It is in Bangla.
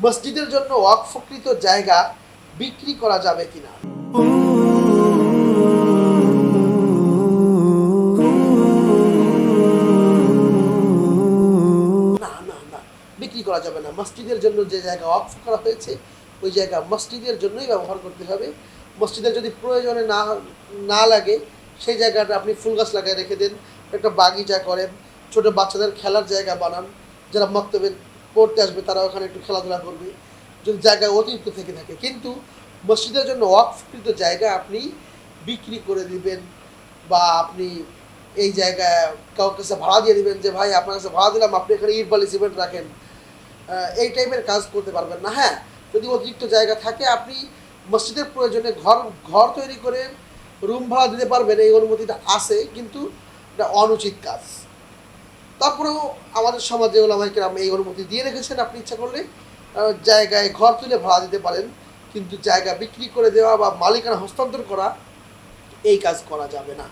মসজিদের জন্য ওয়াকফকৃত জায়গা বিক্রি করা যাবে কিনা? না না না, বিক্রি করা যাবে না। মসজিদের জন্য যে জায়গা ওয়াকফ করা হয়েছে ওই জায়গা মসজিদের জন্যই ব্যবহার করতে হবে। মসজিদের যদি প্রয়োজনে না না লাগে সেই জায়গাটা আপনি ফুল গাছ লাগায় রেখে দেন, একটা বাগিচা করেন, ছোট বাচ্চাদের খেলার জায়গা বানান, যারা মক্তবে পড়তে আসবে তারা ওখানে একটু খেলাধুলা করবে যদি জায়গা অতিরিক্ত থেকে থাকে। কিন্তু মসজিদের জন্য ওয়াকফকৃত জায়গা আপনি বিক্রি করে দিবেন বা আপনি এই জায়গায় কাউকে কাছে ভাড়া দিয়ে দিবেন যে ভাই আপনার কাছে ভাড়া দিলাম, আপনি এখানে ইট বালি সিমেন্ট রাখেন, এই টাইপের কাজ করতে পারবেন না। হ্যাঁ, যদি অতিরিক্ত জায়গা থাকে আপনি মসজিদের প্রয়োজনে ঘর ঘর তৈরি করে রুম ভাড়া দিতে পারবেন, এই অনুমতিটা আছে, কিন্তু এটা অনুচিত কাজ। তারপরেও আমাদের সমাজে ওলামায়ে কেরাম এই অনুমতি দিয়ে রেখেছেন, আপনি ইচ্ছা করলে জায়গায় ঘর তুলে ভাড়া দিতে পারেন, কিন্তু জায়গা বিক্রি করে দেওয়া বা মালিকানা হস্তান্তর করা এই কাজ করা যাবে না।